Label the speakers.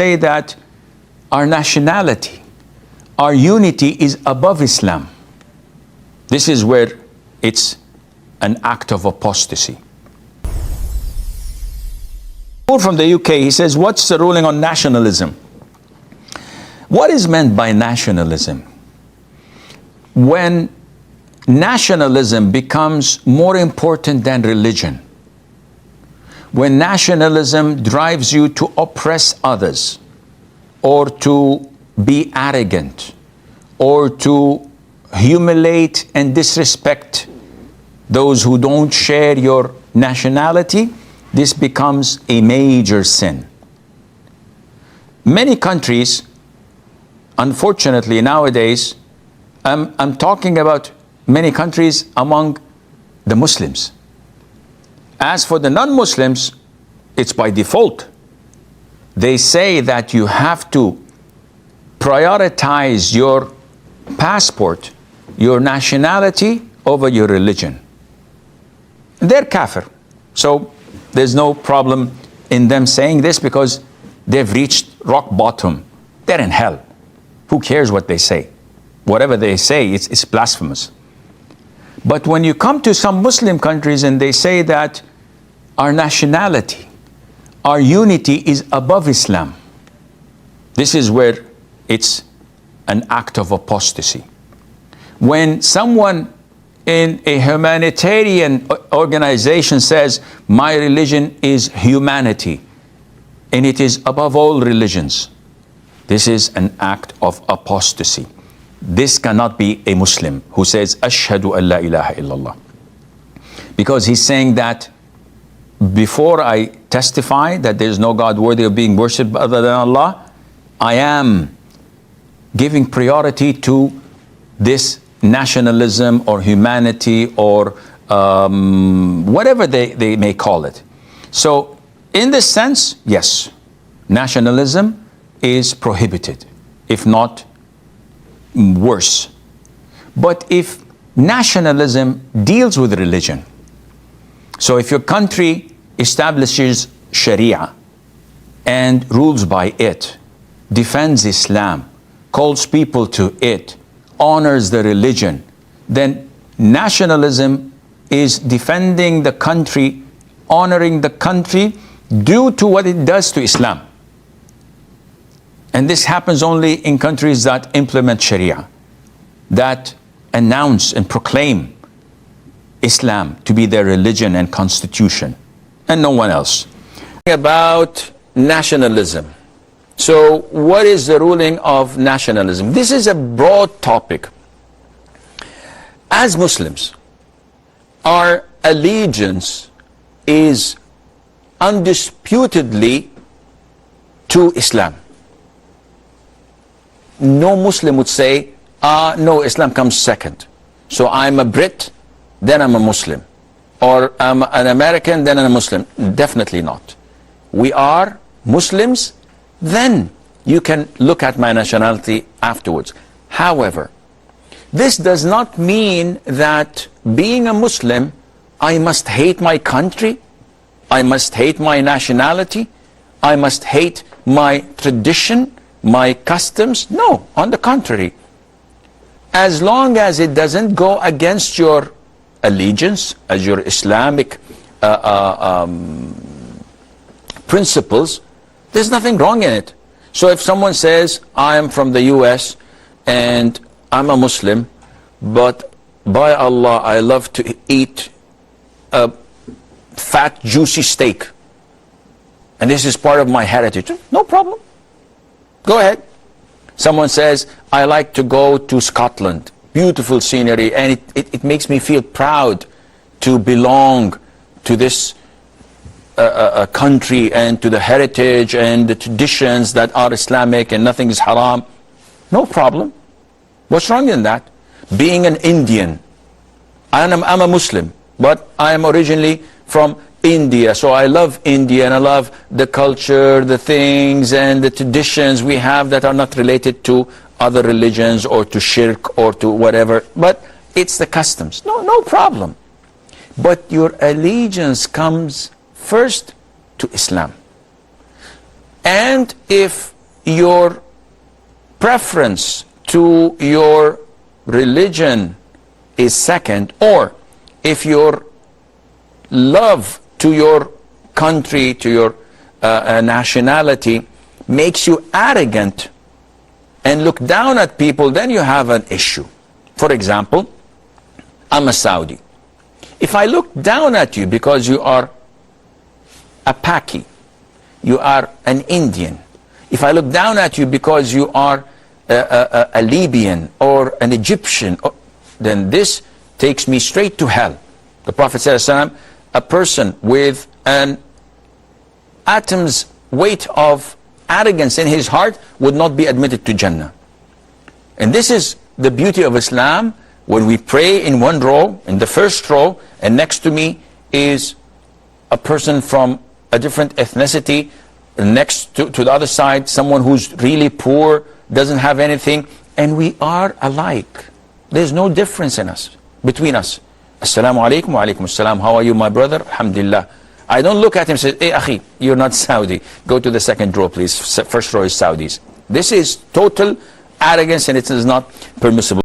Speaker 1: say that our nationality, our unity is above Islam. This is where it's an act of apostasy. From the UK, he says, what's the ruling on nationalism? What is meant by nationalism? When nationalism becomes more important than religion, when nationalism drives you to oppress others, or to be arrogant, or to humiliate and disrespect those who don't share your nationality, this becomes a major sin. Many countries, unfortunately nowadays, I'm talking about many countries among the Muslims. As for the non-Muslims, it's by default. They say that you have to prioritize your passport, your nationality over your religion. They're kafir. So there's no problem in them saying this because they've reached rock bottom. They're in hell. Who cares what they say? Whatever they say, it's blasphemous. But when you come to some Muslim countries and they say that our nationality, our unity is above Islam, this is where it's an act of apostasy. When someone in a humanitarian organization says, my religion is humanity, and it is above all religions, this is an act of apostasy. This cannot be a Muslim who says, Ashhadu an la ilaha illallah. Because he's saying that before I testify that there is no God worthy of being worshipped other than Allah, I am giving priority to this nationalism or humanity or whatever they may call it. So in this sense, yes, nationalism is prohibited, if not worse. But if nationalism deals with religion, so if your country establishes Sharia and rules by it, defends Islam, calls people to it, honors the religion, then nationalism is defending the country, honoring the country due to what it does to Islam. And this happens only in countries that implement Sharia, that announce and proclaim Islam to be their religion and constitution, and no one else. About nationalism. So what is the ruling of nationalism? This is a broad topic. As Muslims, our allegiance is undisputedly to Islam. No Muslim would say, no, Islam comes second. So I'm a Brit, then I'm a Muslim. Or I'm an American, then I'm a Muslim. Definitely not. We are Muslims, then you can look at my nationality afterwards. However, this does not mean that being a Muslim, I must hate my country, I must hate my nationality, I must hate my tradition, my customs. No, on the contrary. As long as it doesn't go against your allegiance, as your Islamic principles, there's nothing wrong in it. So if someone says, I am from the US and I'm a Muslim, but by Allah, I love to eat a fat, juicy steak, and this is part of my heritage, no problem. Go ahead. Someone says, I like to go to Scotland, beautiful scenery, and it makes me feel proud to belong to this country and to the heritage and the traditions that are Islamic and nothing is haram. No problem. What's wrong in that? Being an Indian, I'm a Muslim, but I am originally from India, so I love India and I love the culture, the things and the traditions we have that are not related to other religions or to shirk or to whatever, but it's the customs. No problem. But your allegiance comes first to Islam. And if your preference to your religion is second, or if your love to your country, to your nationality makes you arrogant and look down at people, then you have an issue. For example, I'm a Saudi. If I look down at you because you are a Paki, you are an Indian, if I look down at you because you are a Libyan or an Egyptian, then this takes me straight to hell. The Prophet ﷺ, a person with an atom's weight of arrogance in his heart would not be admitted to Jannah. And this is the beauty of Islam. When we pray in one row, in the first row, and next to me is a person from a different ethnicity, next to the other side, someone who's really poor, doesn't have anything, and we are alike. There's no difference in us, between us. Assalamu alaikum wa alaikum assalam. How are you, my brother? Alhamdulillah. I don't look at him and say, hey, akhi, you're not Saudi. Go to the second row, please. First row is Saudis. This is total arrogance, and it is not permissible.